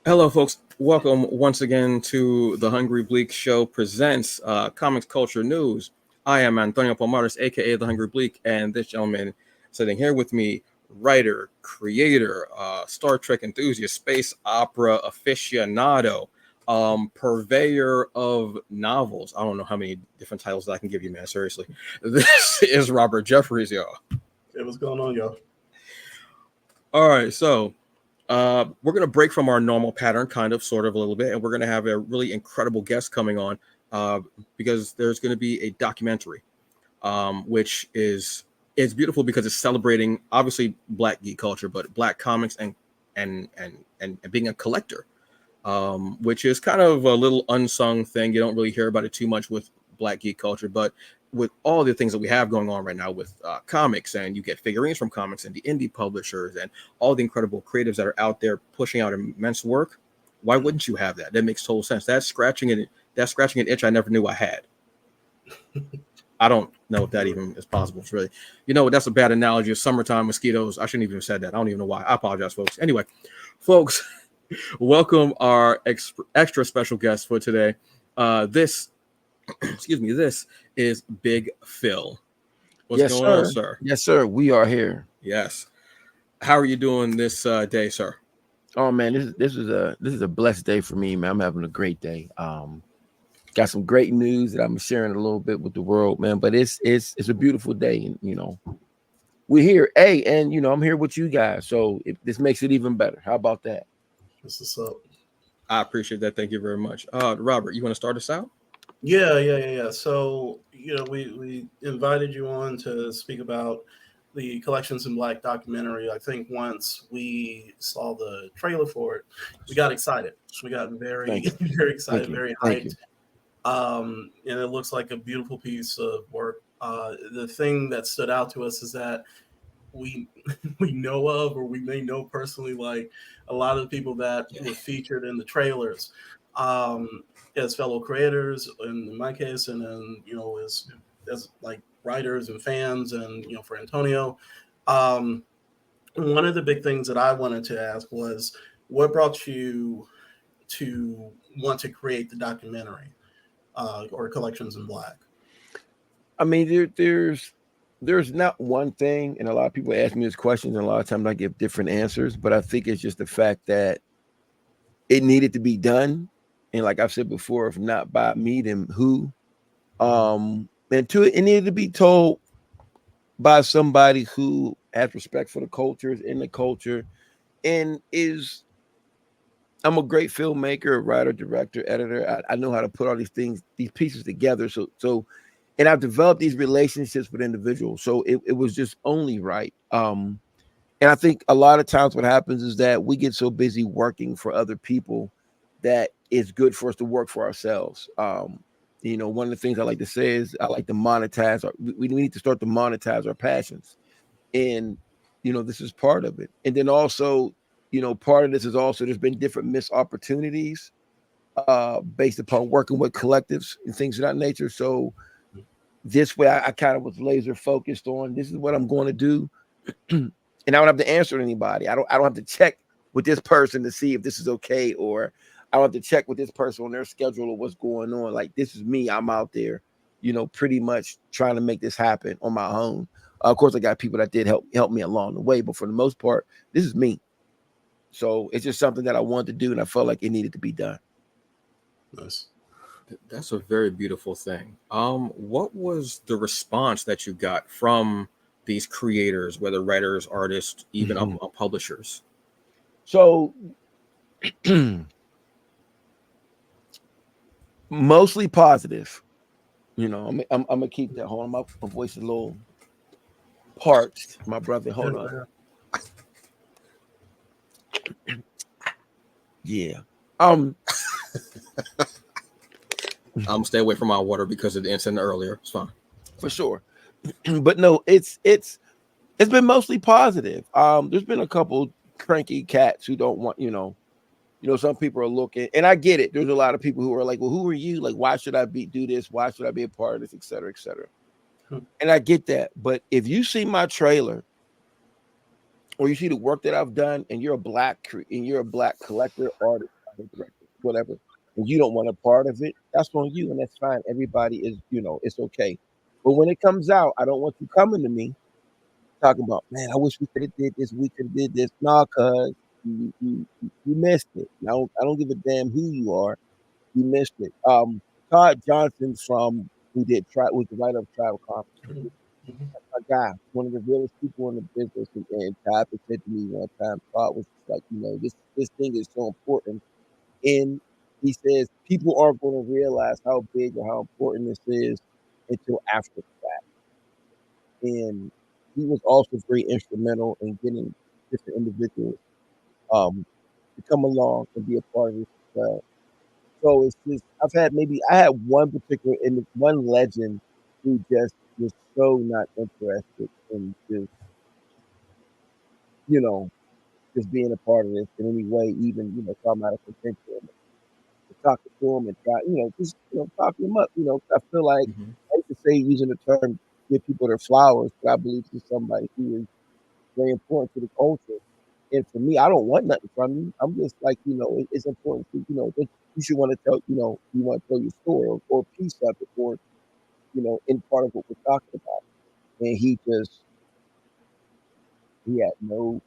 Hello, folks. Welcome once again to the Hungry Bleak Show presents Comics Culture News. I am Antonio Palmares, aka the Hungry Bleak, and this gentleman sitting here with me, writer, creator, Star Trek enthusiast, space opera aficionado, purveyor of novels. I don't know how many different titles that I can give you, man. Seriously, this is Robert Jeffries, y'all. Hey, what's going on, y'all? All right, so we're going to break from our normal pattern, kind of, sort of, a little bit, and we're going to have a really incredible guest coming on because there's going to be a documentary, which is it's beautiful because it's celebrating obviously Black geek culture, but Black comics and being a collector, which is kind of a little unsung thing. You don't really hear about it too much with Black geek culture, but with all the things that we have going on right now with comics, and you get figurines from comics and the indie publishers and all the incredible creatives that are out there pushing out immense work, why wouldn't you have that? That makes total sense. That's scratching an itch I never knew I had. I don't know if that even is possible. It's really, that's a bad analogy of summertime mosquitoes. I shouldn't even have said that. I don't even know why. I apologize, folks. Anyway, folks, welcome our extra special guest for today. This this is Big Phil. What's going on, sir? Yes, sir. We are here. Yes. How are you doing this day, sir? Oh man, this is a blessed day for me, man. I'm having a great day. Got some great news that I'm sharing a little bit with the world, man. But it's a beautiful day, and we're here. Hey, and I'm here with you guys, so this makes it even better. How about that? This is up. I appreciate that. Thank you very much. Robert, you want to start us out? Yeah. So, we invited you on to speak about the Collections in Black documentary. I think once we saw the trailer for it, we got excited. We got very, very excited, very hyped. And it looks like a beautiful piece of work. The thing that stood out to us is that we know of, or we may know personally, like a lot of the people that were featured in the trailers as fellow creators, in my case, and then as like writers and fans, and for Antonio. One of the big things that I wanted to ask was, what brought you to want to create the documentary or Collections in Black? I mean, there's not one thing, and a lot of people ask me this question, and a lot of times I give different answers, but I think it's just the fact that it needed to be done. And like I've said before, if not by me, then who? And it needed to be told by somebody who has respect for the cultures, in the culture, and I'm a great filmmaker, writer, director, editor. I know how to put all these pieces together. So, and I've developed these relationships with individuals. So it was just only right. And I think a lot of times what happens is that we get so busy working for other people that it's good for us to work for ourselves. One of the things I like to say is I like to monetize. We need to start to monetize our passions. And, this is part of it. And then also, part of this is also there's been different missed opportunities based upon working with collectives and things of that nature. So this way I kind of was laser focused on this is what I'm going to do. And I don't have to answer to anybody. I don't have to check with this person to see if this is okay, or I don't have to check with this person on their schedule or what's going on. Like, this is me. I'm out there, pretty much trying to make this happen on my own. Of course, I got people that did help me along the way, but for the most part, this is me. So it's just something that I wanted to do, and I felt like it needed to be done. Nice. That's a very beautiful thing. What was the response that you got from these creators, whether writers, artists, even publishers? So mostly positive. I'm gonna keep that. Hold on, my voice is a little parched. My brother, hold on. Yeah. I'm gonna stay away from my water because of the incident earlier. It's fine. For sure. But no, it's been mostly positive. There's been a couple cranky cats who don't want, some people are looking, and I get it. There's a lot of people who are like, well, who are you? Like, why should I do this? Why should I be a part of this, et cetera, et cetera. And I get that. But if you see my trailer or you see the work that I've done, and you're a black collector, artist, or director, whatever, and you don't want a part of it, that's on you, and that's fine. Everybody is, it's okay. But when it comes out, I don't want you coming to me talking about, man, I wish we could have did this, we could have did this. Nah, cuz you missed it. I don't give a damn who you are. You missed it. Todd Johnson was the writer of Tribal Conference. Mhm. A guy, one of the realest people in the business, and Todd had said to me one time, Todd was just like, this thing is so important. And he says people aren't going to realize how big or how important this is until after the fact. And he was also very instrumental in getting different individuals um, to come along and be a part of this as well. So it's just I had one particular one legend who just was so not interested in you know just being a part of this in any way, even talking about a contention, talking to him and try just talking him up. I feel like Hmm. I hate to say using the term give people their flowers, but I believe he's somebody who is very important to the culture. And for me, I don't want nothing from you. I'm just like, it's important to, that you should want to tell, you want to tell your story or a piece of it or, in part of what we're talking about. And he had no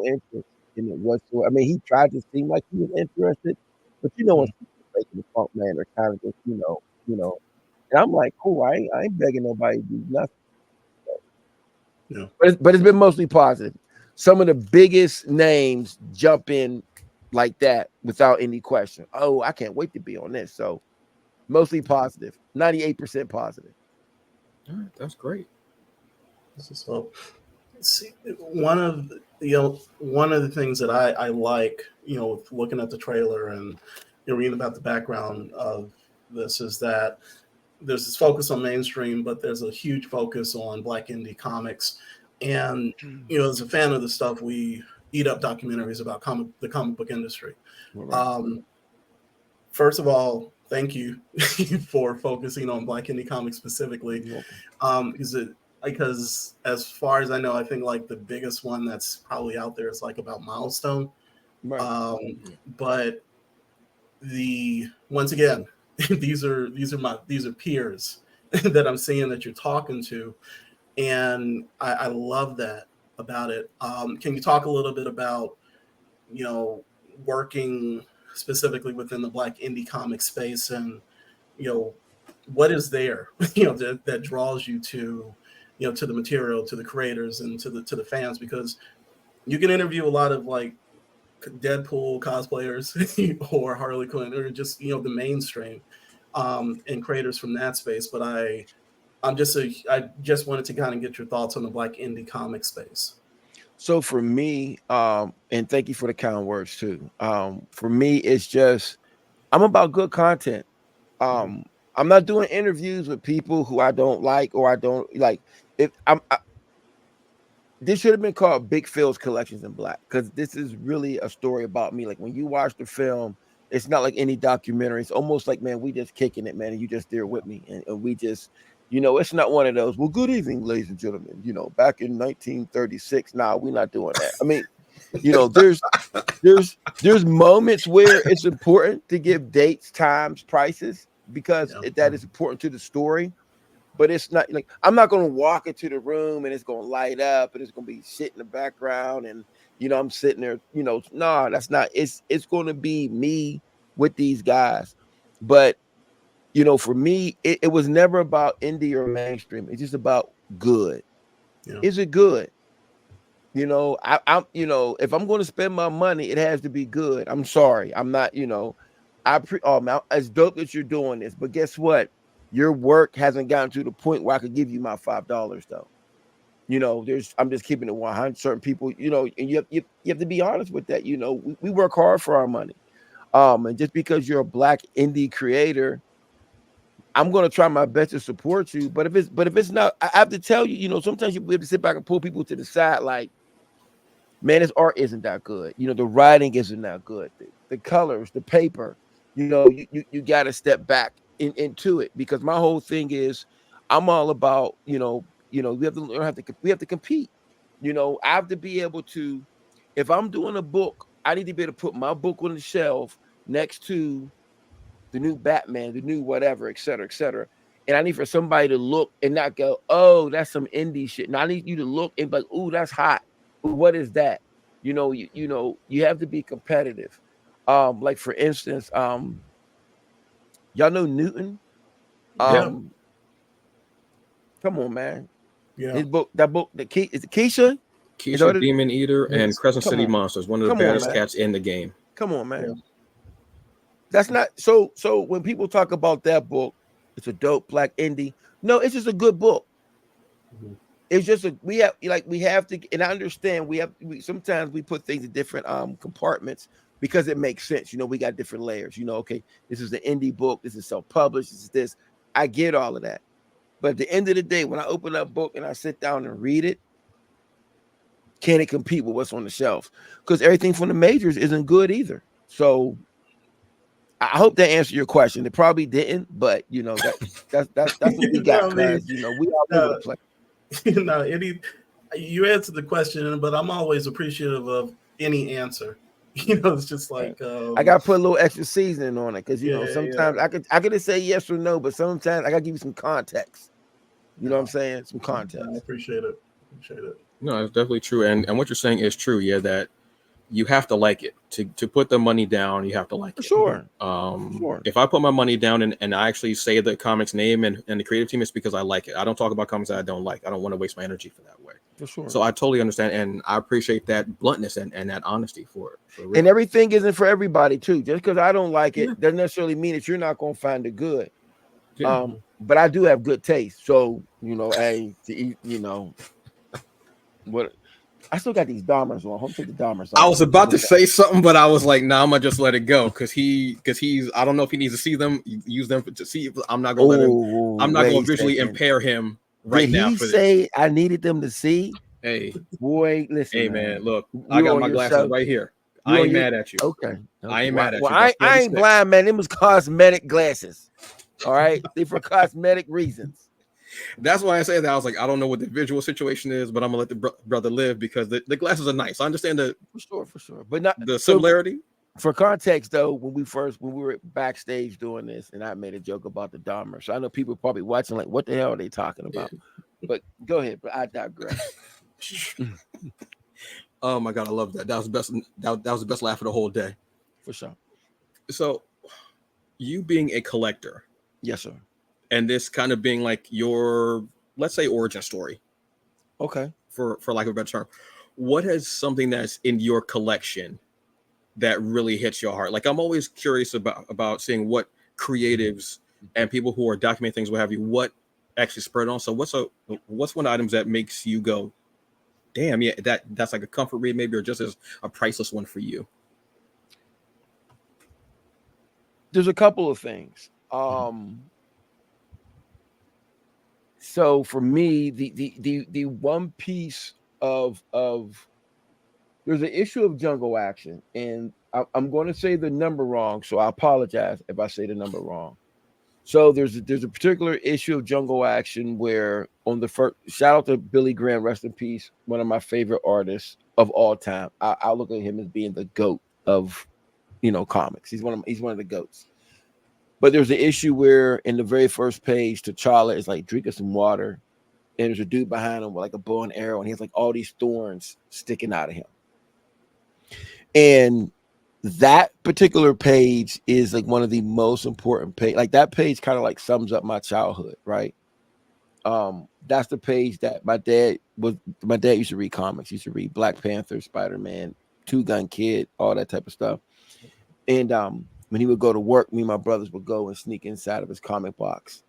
interest in it whatsoever. I mean, he tried to seem like he was interested, but when Mhm. people making the funk man are kind of just, and I'm like, cool, I ain't begging nobody to do nothing. Yeah. But it's been mostly positive. Some of the biggest names jump in like that without any question. Oh, I can't wait to be on this. So mostly positive, 98% positive. All right, that's great. So, see, one of the things that I like, with looking at the trailer and reading about the background of this is that there's this focus on mainstream, but there's a huge focus on Black indie comics. And as a fan of the stuff, we eat up documentaries about the comic book industry. All right. Um, First of all, thank you for focusing on Black indie comics specifically, You're welcome. Because as far as I know, I think like the biggest one that's probably out there is like about Milestone. Right. Um, but the once again, these are peers that I'm seeing that you're talking to, and I love that about it. Can you talk a little bit about you know working specifically within the Black indie comic space and you know what is there that draws you to to the material, to the creators, and to the fans, because you can interview a lot of like Deadpool cosplayers or Harley Quinn or just the mainstream and creators from that space. But I just wanted to kind of get your thoughts on the Black indie comic space. So for me, and thank you for the kind words too. For me, it's just I'm about good content. Mhm. Um, I'm not doing interviews with people who I don't like or I don't like. If this should have been called Big Phil's Collections in Black because this is really a story about me. Like when you watch the film, it's not like any documentary. It's almost like, man, we just kicking it, man, and you just there with me, and we just, it's not one of those. Well, good evening, ladies and gentlemen. Back in 1936. Nah, we're not doing that. I mean, there's moments where it's important to give dates, times, prices because Yeah. that is important to the story, but it's not like I'm not going to walk into the room and it's going to light up and it's going to be shit in the background and I'm sitting there, nah, that's not. It's going to be me with these guys, but for me, it was never about indie or mainstream. It's just about good. Yeah. Is it good? I'm if I'm going to spend my money, it has to be good. I'm sorry, I'm not. Oh man, as dope as you're doing this, but guess what? Your work hasn't gotten to the point where I could give you my $5 though. I'm just keeping it 100. Certain people, and you have to be honest with that. We work hard for our money. And just because you're a Black indie creator, I'm going to try my best to support you. But if it's not, I have to tell you, sometimes you have to sit back and pull people to the side, like, man, his art isn't that good. The writing isn't that good. The colors, the paper, you got to step back into it because my whole thing is I'm all about, we have to learn we have to compete. I have to be able to, if I'm doing a book, I need to be able to put my book on the shelf next to the new Batman, the new whatever, et cetera, et cetera. And I need for somebody to look and not go, oh, that's some indie shit. No, I need you to look and be like, oh, that's hot. Ooh, what is that? You have to be competitive. Like for instance, y'all know Newton. Yeah. Come on, man. Yeah. His book, that book, the key is it Keisha? Is that what Keisha, it- Demon Eater, and Yes. Crescent Come City on. Monsters, one of the Come on, baddest man. cats in the game. Come on, man. Yeah. That's not so. So when people talk about that book, it's a dope black indie. No, it's just a good book. Mhm. It's just we have to, and I understand sometimes we put things in different compartments because it makes sense. We got different layers. Okay, this is the indie book, this is self-published, this is this. I get all of that. But at the end of the day, when I open up a book and I sit down and read it, can it compete with what's on the shelves? Because everything from the majors isn't good either. So I hope that answered your question. It probably didn't, but that's what we got. I mean, Cause we all over the place. You answered the question, but I'm always appreciative of any answer. It's just like I gotta put a little extra seasoning on it because sometimes yeah. I could just say yes or no, but sometimes I gotta give you some context. You know what I'm saying? Some context. I appreciate it. No, it's definitely true. And what you're saying is true. Yeah, that you have to like it to put the money down. You have to like For it. sure. If I put my money down and I actually say the comic's name and the creative team, it's because I like it. I don't talk about comics that I don't like. I don't want to waste my energy for that way. For sure. So I totally understand, and I appreciate that bluntness and that honesty for it. For real. And everything isn't for everybody too. Just because I don't like it doesn't necessarily mean that you're not gonna find it good. Yeah. But I do have good taste. So what I still got these Dahmers on. Hope take the Dahmers off. I was about to say something, but I was like, nah, I'm gonna just let it go because he's I don't know if he needs to see them, use them to see. I'm not gonna let him. I'm not gonna visually impare him right now. Did he say I needed them to see? Hey, boy, listen. Hey man, look, I got my glasses right here. I ain't mad at you. Okay. I ain't mad at you. I ain't blind, man. Them was cosmetic glasses. All right, they for cosmetic reasons. That's why I say that. I was like, I don't know what the visual situation is, but I'm gonna let the brother live because the glasses are nice. I understand for sure, but not the similarity. For context, though, when we were backstage doing this, and I made a joke about the Dahmer, so I know people probably watching like, what the hell are they talking about? But go ahead, but I digress. Oh my god, I love that. That was the best. That was the best laugh of the whole day. For sure. So, you being a collector, yes, sir, and this kind of being like your, let's say, origin story. Okay. For lack of a better term, what is something that's in your collection that really hits your heart? Like, I'm always curious about seeing what creatives and people who are documenting things, what have you, what actually spread on. So what's one of the items that makes you go, damn, yeah, that's like a comfort read maybe, or just as a priceless one for you? There's a couple of things. So for me, the one piece of there's an issue of Jungle Action, and I'm going to say the number wrong, so I apologize if I say the number wrong. So there's a particular issue of Jungle Action where on the first, shout out to Billy Graham, rest in peace, one of my favorite artists of all time. I look at him as being the GOAT of comics. He's one of the GOATs. But there's an issue where in the very first page, T'Challa is like drinking some water, and there's a dude behind him with like a bow and arrow, and he has like all these thorns sticking out of him. And that particular page is like one of the most important page. Like that page kind of like sums up my childhood, right? That's the page that my dad used to read comics. He used to read Black Panther, Spider-Man, Two Gun Kid, all that type of stuff. And when he would go to work, me and my brothers would go and sneak inside of his comic box.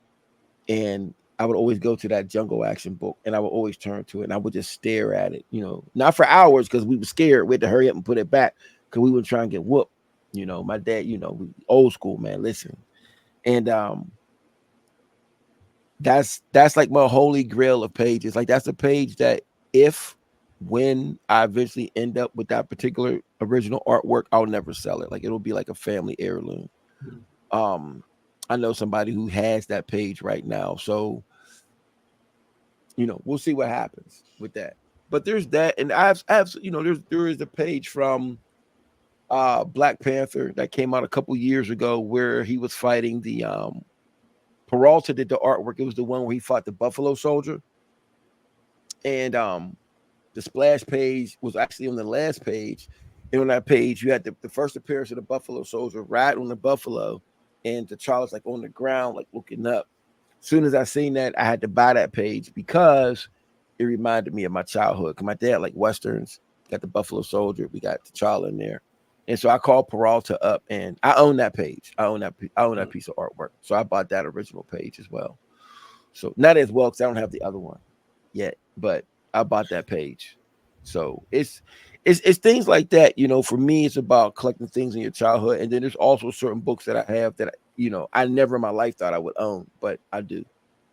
And I would always go to that Jungle Action book, and I would always turn to it, and I would just stare at it, not for hours because we were scared. We had to hurry up and put it back because we would try and get whooped. My dad, we old school, man, listen. And that's like my holy grail of pages. Like that's a page that when I eventually end up with that particular original artwork, I'll never sell it. Like it'll be like a family heirloom. I know somebody who has that page right now. So, we'll see what happens with that. But there's that, and there is a page from Black Panther that came out a couple years ago, where he was fighting the Peralta did the artwork. It was the one where he fought the Buffalo Soldier, and the splash page was actually on the last page. And on that page, you had the first appearance of the Buffalo Soldier riding on the buffalo, and T'Challa's like on the ground, like looking up. As soon as I seen that, I had to buy that page because it reminded me of my childhood. Because my dad like westerns, got the Buffalo Soldier, we got T'Challa in there, and so I called Peralta up, and I own that page. I own that piece of artwork. So I bought that original page as well. So not as well because I don't have the other one yet, but I bought that page. So it's things like that. For me, it's about collecting things in your childhood, and then there's also certain books that I have that I never in my life thought I would own, but I do.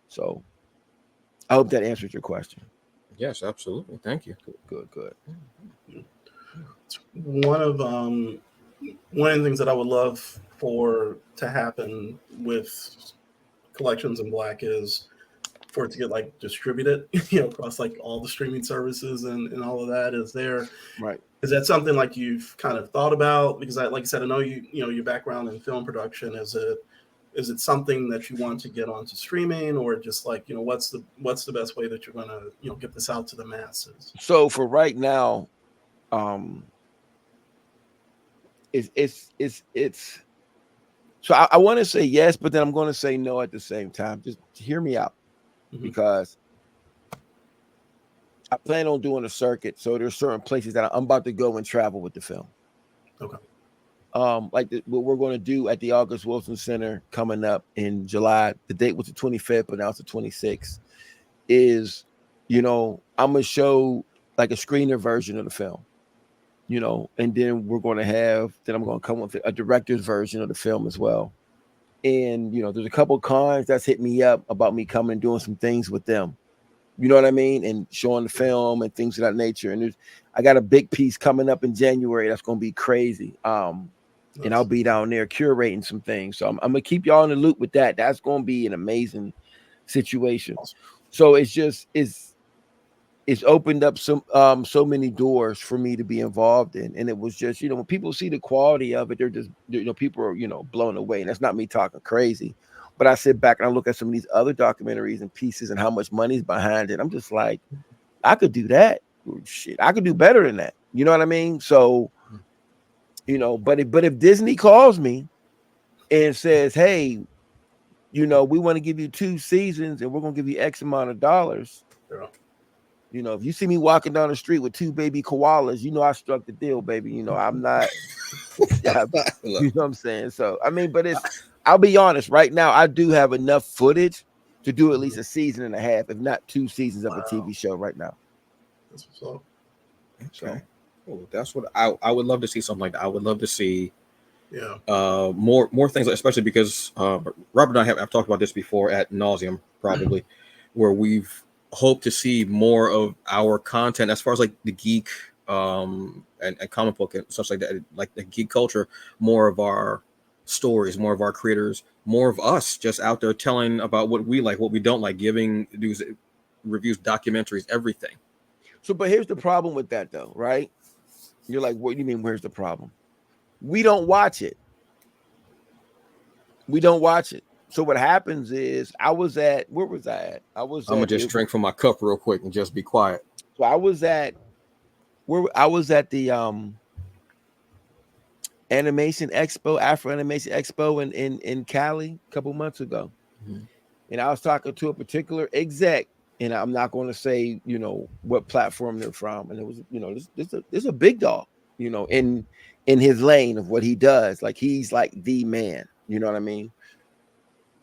So I hope that answers your question. Yes, absolutely. Thank you. Good. One of the things that I would love to happen with Collections in Black is for it to get like distributed, across like all the streaming services and all of that. Is that something like you've kind of thought about? Because like I said, I know your background in film production. Is it something that you want to get onto streaming, or just like, what's the best way that you're going to, get this out to the masses? So for right now, it's so I want to say yes, but then I'm going to say no at the same time. Just hear me out, because I plan on doing a circuit. So there's certain places that I'm about to go and travel with the film. Okay. Like what we're going to do at the August Wilson Center coming up in July. The date was the 25th, but now it's the 26th. Is, I'm going to show like a screener version of the film, and then I'm going to come with a director's version of the film as well. And, there's a couple of cons that's hit me up about me coming and doing some things with them. You know what I mean? And showing the film and things of that nature. And I got a big piece coming up in January that's going to be crazy. And I'll be down there curating some things. So I'm going to keep y'all in the loop with that. That's going to be an amazing situation. So it's opened up so many doors for me to be involved in. And it was just, when people see the quality of it, they're just, people are, blown away. And that's not me talking crazy. But I sit back and I look at some of these other documentaries and pieces and how much money's behind it. I'm just like, I could do that. Shit, I could do better than that. You know what I mean? So, but if Disney calls me and says, hey, we want to give you 2 seasons and we're going to give you X amount of dollars. Yeah. If you see me walking down the street with 2 baby koalas, I struck the deal, baby. I'm not, you know what I'm saying? So, I mean, but I'll be honest, right now, I do have enough footage to do at least a season and a half, if not 2 seasons of a TV show right now. That's what's up. Okay. Cool. That's what I would love to see, something like that. I would love to see more things, especially because Robert and I have talked about this before ad nauseum, probably, where we've hoped to see more of our content as far as like the geek and comic book and such like that, like the geek culture, more of our stories, more of our creators, more of us just out there telling about what we like, what we don't like, giving news, reviews, documentaries, everything. So, but here's the problem with that though, right? You're like, what do you mean? Where's the problem? We don't watch it. So what happens is where was I at? I'm gonna just drink from my cup real quick and just be quiet. So I was at the Animation Expo, Afro Animation Expo in Cali a couple months ago. And I was talking to a particular exec, and I'm not going to say, what platform they're from. And it was, this is a big dog, in his lane of what he does. Like, he's like the man, you know what I mean?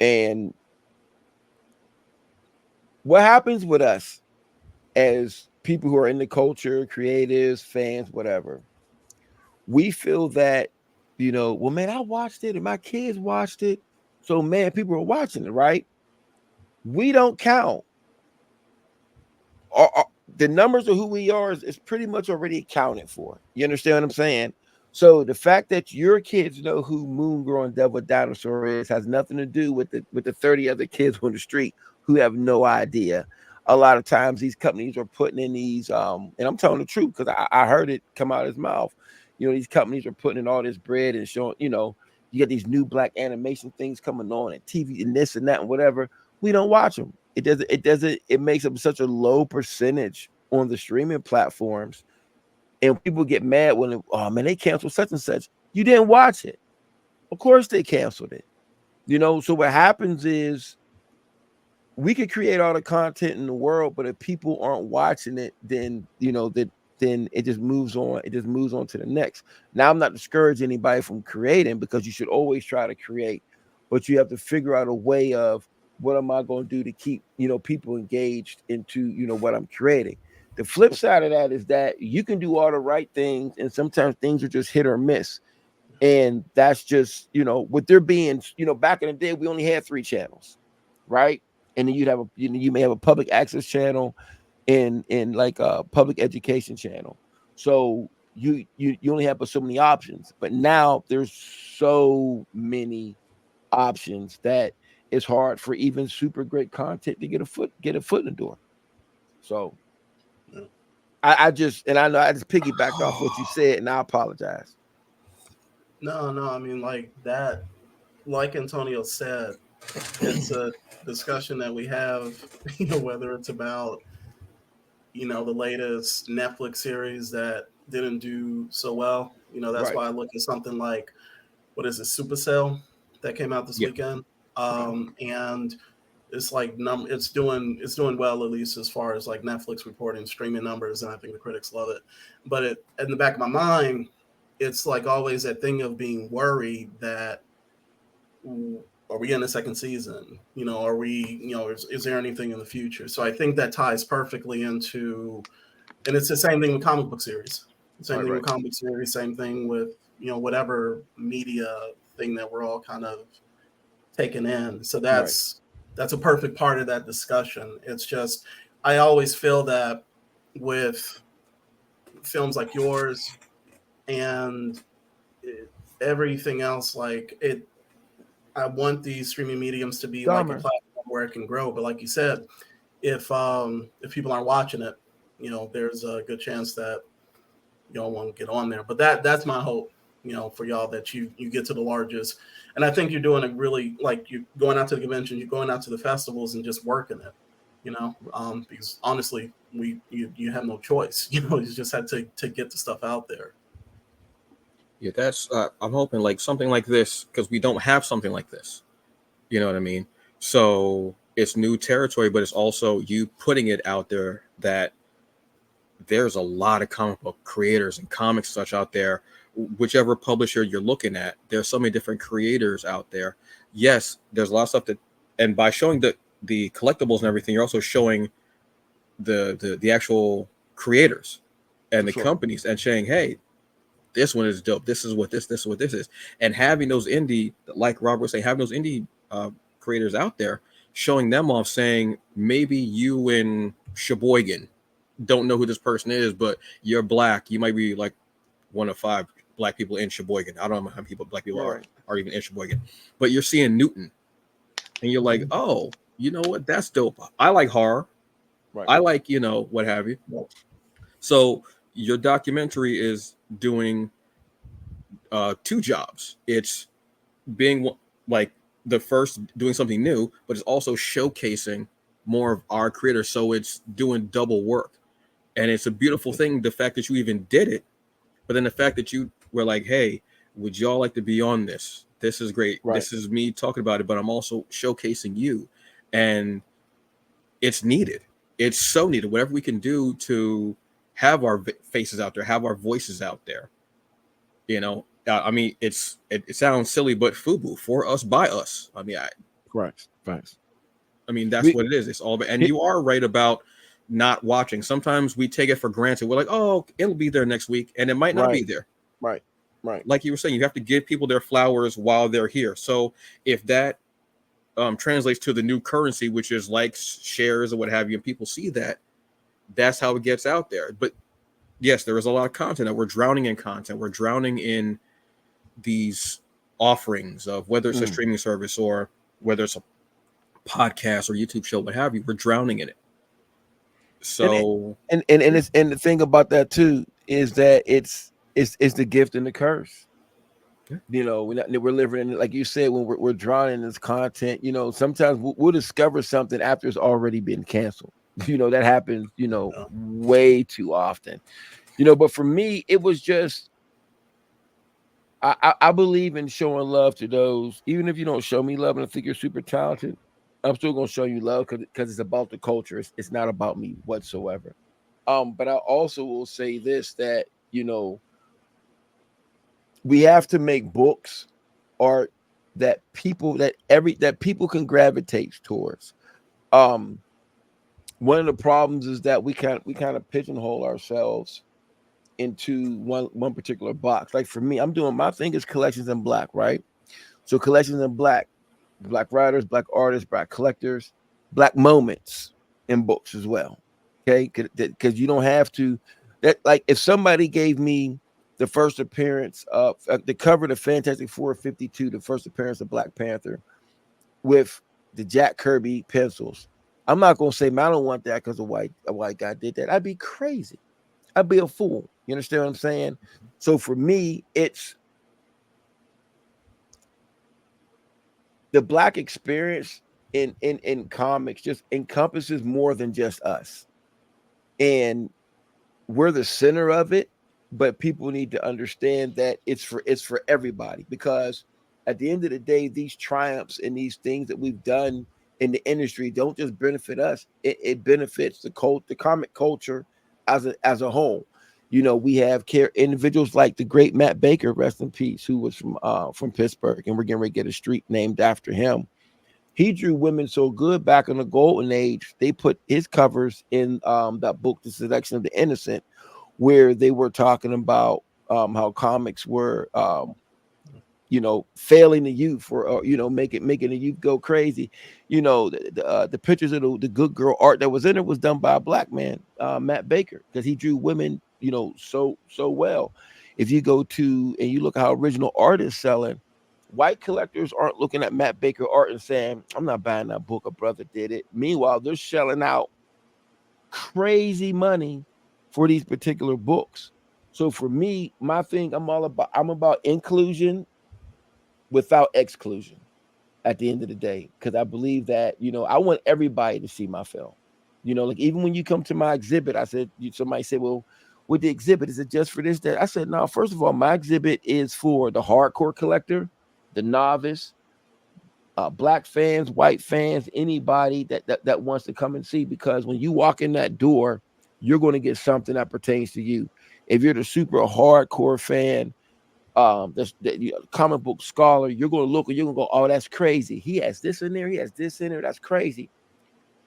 And what happens with us as people who are in the culture, creatives, fans, whatever, we feel that, well, man, I watched it and my kids watched it. So, man, people are watching it, right? We don't count. The numbers of who we are is pretty much already accounted for. You understand what I'm saying? So the fact that your kids know who Moon Girl and Devil Dinosaur is has nothing to do with the 30 other kids on the street who have no idea. A lot of times these companies are putting in these, and I'm telling the truth because I heard it come out of his mouth. these companies are putting in all this bread and showing, you got these new black animation things coming on and TV and this and that and whatever. We don't watch them. It makes up such a low percentage on the streaming platforms. And people get mad when, oh man, they canceled such and such. You didn't watch it. Of course they canceled it. So what happens is we could create all the content in the world, but if people aren't watching it, then then it just moves on. It just moves on to the next. Now, I'm not discouraging anybody from creating, because you should always try to create, but you have to figure out a way of, what am I going to do to keep people engaged into what I'm creating. The flip side of that is that you can do all the right things, and sometimes things are just hit or miss. And that's just, with there being, back in the day, we only had 3 channels, right? And then you may have a public access channel and like a public education channel. So you only have so many options. But now there's so many options that it's hard for even super great content to get a foot in the door. So I just piggybacked off what you said, and I apologize. No, I mean, like that, like Antonio said, it's a discussion that we have, whether it's about, the latest Netflix series that didn't do so well. That's Right. why I look at something like, what is it, Supercell, that came out this weekend. And it's like it's doing well, at least as far as like Netflix reporting streaming numbers, and I think the critics love it. But in the back of my mind, it's like always that thing of being worried that, are we in a second season? Are we, is there anything in the future? So I think that ties perfectly into, and it's the same thing with comic book series. Same thing with comic book series, same thing with, whatever media thing that we're all kind of taken in. So that's a perfect part of that discussion. It's just, I always feel that with films like yours and everything else, like I want these streaming mediums to be like a platform where it can grow. But like you said, if people aren't watching it, there's a good chance that y'all won't get on there. But that's my hope, for y'all, that you get to the largest. And I think you're doing a really, like, you're going out to the conventions, you're going out to the festivals and just working it, because honestly, you have no choice. You just had to get the stuff out there. Yeah, that's I'm hoping like something like this, because we don't have something like this. You know what I mean? So it's new territory, but it's also you putting it out there that there's a lot of comic book creators and comics such out there. Whichever publisher you're looking at, there's so many different creators out there. Yes, there's a lot of stuff and by showing the collectibles and everything, you're also showing the actual creators and the companies, and saying, hey, this one is dope. This is what this is what this is. And having those indie, like Robert was saying, having those indie creators out there, showing them off, saying, maybe you in Sheboygan don't know who this person is, but you're black. You might be like one of 5 black people in Sheboygan. I don't know how many black people are even in Sheboygan, but you're seeing Newton and you're like, oh, you know what? That's dope. I like horror. I like, what have you. So your documentary is doing 2 jobs. It's being like the first, doing something new, but it's also showcasing more of our creators. So it's doing double work. And it's a beautiful thing, the fact that you even did it, but then the fact that you were like, hey, would y'all like to be on this? This is great. This is me talking about it, but I'm also showcasing you. And it's needed. It's so needed. Whatever we can do to have our faces out there, have our voices out there. I mean, it sounds silly, but FUBU, for us, by us. I mean, Right. I mean, that's what it is. It's all about, and you are right about not watching. Sometimes we take it for granted. We're like, oh, it'll be there next week, and it might not be there. Right. Like you were saying, you have to give people their flowers while they're here. So if that translates to the new currency, which is likes, shares, or what have you, and people see that, that's how it gets out there. But yes, there is a lot of content that we're drowning in content. We're drowning in these offerings of whether it's a streaming service or whether it's a podcast or YouTube show, what have you. We're drowning in it. So and the thing about that too is that it's it's the gift and the curse. Yeah. You know, we're living in, like you said, when we're drawing in this content. You know, sometimes we'll discover something after it's already been canceled. You know, that happens. You know, Yeah. way too often. You know, but for me, it was just I believe in showing love to those, even if you don't show me love and I think you're super talented. I'm still gonna show you love because it's about the culture. It's not about me whatsoever. But I also will say this, that you know we have to make books, art that people can gravitate towards. Um, One of the problems is that we kind of pigeonhole ourselves into one particular box. Like for me, I'm doing my thing is collections in black, right? So collections in black writers, black artists, black collectors, black moments in books as well. Okay, because you don't have to. That, like, if somebody gave me the first appearance of the cover of Fantastic Four 52, the first appearance of Black Panther with the Jack Kirby pencils, I'm not gonna say, man, I don't want that because a white guy did that. I'd be crazy. I'd be a fool. You understand what I'm saying? So for me, it's the black experience in comics just encompasses more than just us. And we're the center of it, but people need to understand that it's for everybody, because at the end of the day, these triumphs and these things that we've done in the industry don't just benefit us, it benefits the comic culture as a whole. You know, we have individuals like the great Matt Baker, rest in peace, who was from Pittsburgh, and we're getting ready to get a street named after him. He drew women so good back in the golden age. They put his covers in that book, The Seduction of the Innocent, where they were talking about how comics were, failing the youth, or making the youth go crazy. You know, the pictures of the good girl art that was in it was done by a black man, Matt Baker, because he drew women, so well. If you go to and you look at how original art is selling, white collectors aren't looking at Matt Baker art and saying, I'm not buying that book, a brother did it. Meanwhile, they're shelling out crazy money for these particular books. So for me, my thing, I'm about inclusion without exclusion at the end of the day. Because I believe that, I want everybody to see my film. Like even when you come to my exhibit, I said, somebody said, well, with the exhibit, is it just for this, that? I said, no, first of all, my exhibit is for the hardcore collector, the novice, black fans, white fans, anybody that wants to come and see. Because when you walk in that door, you're going to get something that pertains to you. If you're the super hardcore fan, comic book scholar, you're going to look and you're going to go, oh, that's crazy. He has this in there. He has this in there. That's crazy.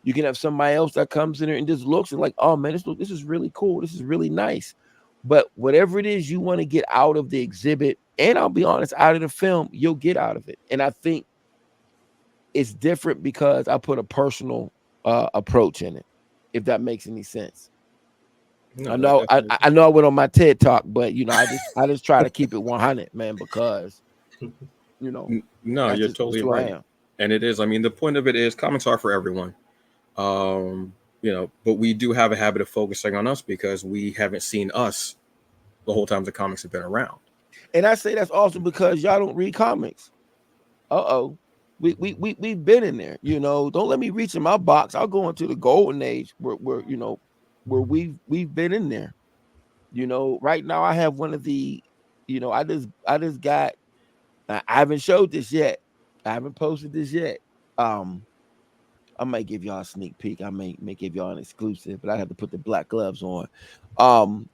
You can have somebody else that comes in there and just looks and like, oh man, this is really cool. This is really nice. But whatever it is you want to get out of the exhibit, and I'll be honest, out of the film, you'll get out of it. And I think it's different because I put a personal approach in it, if that makes any sense. No, I that know definitely. I know I went on my TED talk, but I just try to keep it 100, man, because No, that's you're just totally who I right, am. and it is. I mean, the point of it is comics are for everyone. But we do have a habit of focusing on us because we haven't seen us the whole time the comics have been around. And I say that's also because y'all don't read comics. Uh-oh. We've been in there. Don't let me reach in my box. I'll go into the golden age where we've been in there. Right now I have one of the, I just got, I haven't showed this yet. I haven't posted this yet. I might give y'all a sneak peek. I may give y'all an exclusive, but I have to put the black gloves on. Um,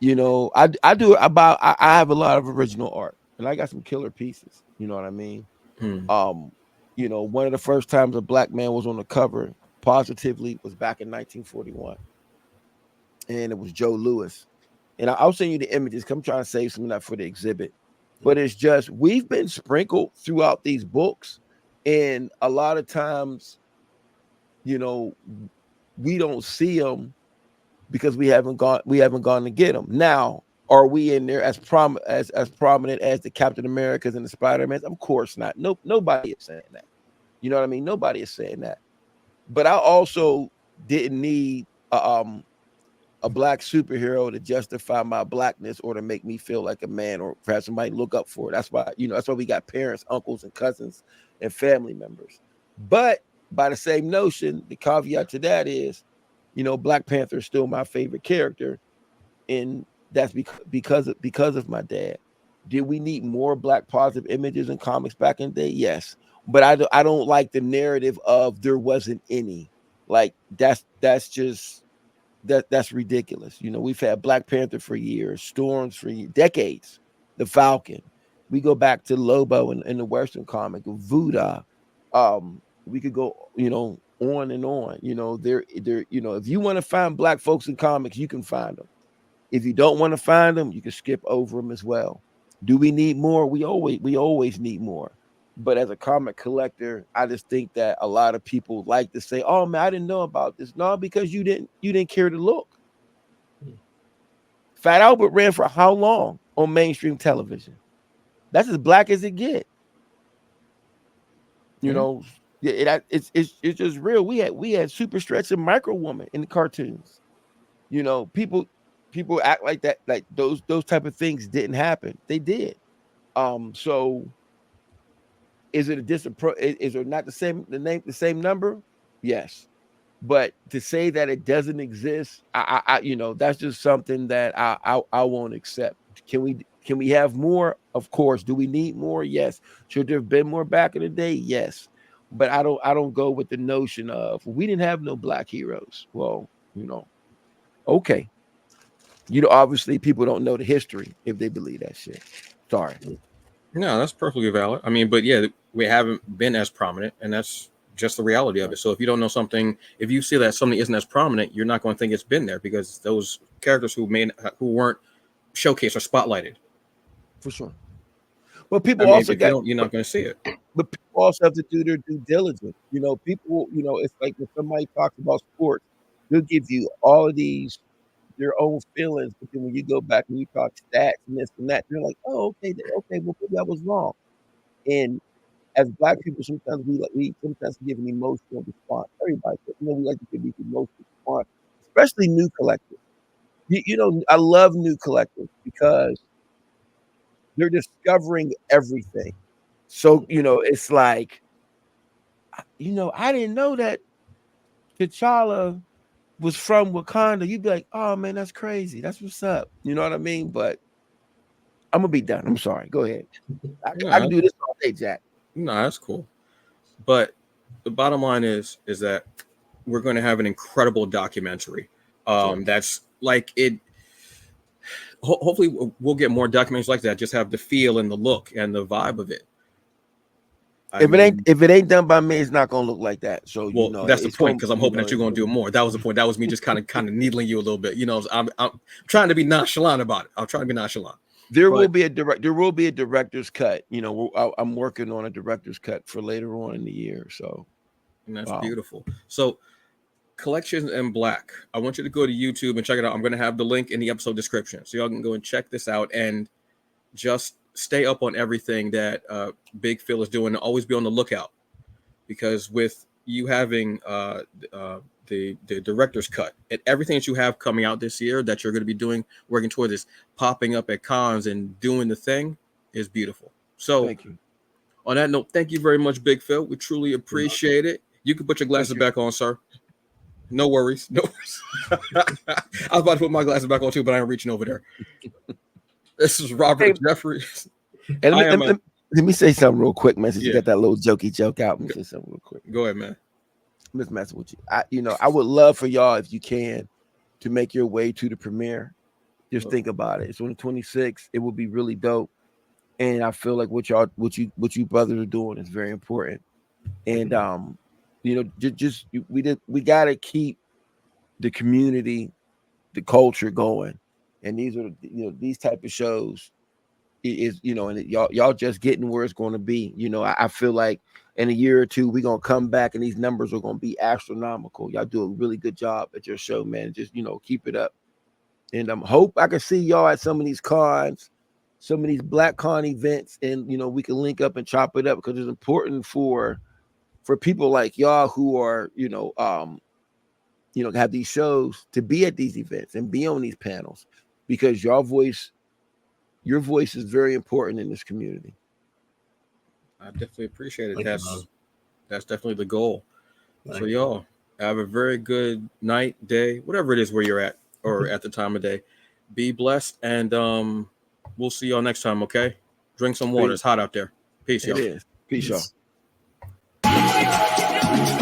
I do about I have a lot of original art, and I got some killer pieces. You know what I mean? Hmm. Um, one of the first times a black man was on the cover positively was back in 1941, and it was Joe Louis. And I'll send you the images. I'm trying to save some of that for the exhibit. But it's just we've been sprinkled throughout these books, and a lot of times, we don't see them because we haven't gone to get them. Now, are we in there as prominent as the Captain Americas and the Spider-Mans? Of course not. Nope, nobody is saying that. You know what I mean? Nobody is saying that. But I also didn't need a black superhero to justify my blackness or to make me feel like a man or perhaps somebody look up for it. That's why, that's why we got parents, uncles, and cousins and family members. But by the same notion, the caveat to that is, Black Panther is still my favorite character, and that's because of my dad. Did we need more black positive images in comics back in the day? Yes, but I don't like the narrative of there wasn't any. Like that's just that's ridiculous. We've had Black Panther for years, Storms for decades, the Falcon. We go back to Lobo in the Western comic, Voodoo. We could go, on and on. If you want to find black folks in comics, you can find them. If you don't want to find them, you can skip over them as well. Do we need more? We always need more. But as a comic collector, I just think that a lot of people like to say, "Oh man, I didn't know about this." No, because you didn't care to look. Fat Albert ran for how long on mainstream television? That's as black as it get. It's just real. We had Super Stretch and Micro Woman in the cartoons. People act like that, like those type of things didn't happen. They did. So is it is it not the same number? Yes. But to say that it doesn't exist, I that's just something that I won't accept. Can we have more? Of course. Do we need more? Yes. Should there have been more back in the day? Yes. But I don't go with the notion of we didn't have no black heroes. Well, okay. Obviously people don't know the history if they believe that shit. Sorry. No, that's perfectly valid. I mean, but yeah, we haven't been as prominent, and that's just the reality of it. So if you don't know something, if you see that something isn't as prominent, you're not going to think it's been there because those characters who weren't showcased or spotlighted. For sure. Well, people you're not going to see it. But people also have to do their due diligence. People, it's like when somebody talks about sports, they'll give you all of these their own feelings, but then when you go back and you talk stats and this and that, you're like, oh, okay, well, maybe I was wrong. And as black people, sometimes we sometimes give an emotional response. Everybody, we like to give these emotional response, especially new collectives. I love new collectives because they're discovering everything. So it's like, I didn't know that T'Challa was from Wakanda. You'd be like, oh man, that's crazy. That's what's up. You know what I mean? But I'm gonna be done. I'm sorry. Go ahead. I can do this all day, Jack. No, that's cool. But the bottom line is that we're going to have an incredible documentary. That's like it. Hopefully, we'll get more documentaries like that. Just have the feel and the look and the vibe of it. If it ain't done by me, it's not gonna look like that. So that's the point, because I'm hoping that you're gonna do more. That was the point. That was me just kind of needling you a little bit. I'm trying to be nonchalant about it. I'm trying to be nonchalant. There will be a director's cut. I'm working on a director's cut for later on in the year. So and that's beautiful. So Collections in Black. I want you to go to YouTube and check it out. I'm gonna have the link in the episode description, so y'all can go and check this out and just stay up on everything that Big Phil is doing. Always be on the lookout, because with you having the director's cut and everything that you have coming out this year that you're going to be doing, working toward this, popping up at cons and doing the thing, is beautiful. So thank you. On that note, thank you very much, Big Phil. We truly appreciate it. You can put your glasses back on, sir. No worries. No worries. I was about to put my glasses back on too, but I ain't reaching over there. This is Robert Jeffries. And let me say something real quick, man. Since you got that little jokey joke out, let me say something real quick. Go ahead, man. I'm just messing with you. I would love for y'all, if you can, to make your way to the premiere. Just think about it. It's on the 26th. It would be really dope. And I feel like what you brothers are doing is very important. And we gotta keep the community, the culture going. And these are these type of shows is and y'all just getting where it's going to be. I feel like in a year or two we're gonna come back and these numbers are gonna be astronomical. Y'all do a really good job at your show, man. Just keep it up. And hope I can see y'all at some of these cons, some of these Black Con events, and we can link up and chop it up, because it's important for people like y'all who are have these shows, to be at these events and be on these panels, because your voice is very important in this community. I definitely appreciate it. Thank you, man. That's definitely the goal. Thank So you. y'all have a very good night, day, whatever it is where you're at, or at the time of day. Be blessed, and we'll see y'all next time. Okay, drink some water. It's hot out there. Peace, It y'all. is. Peace, y'all. Peace.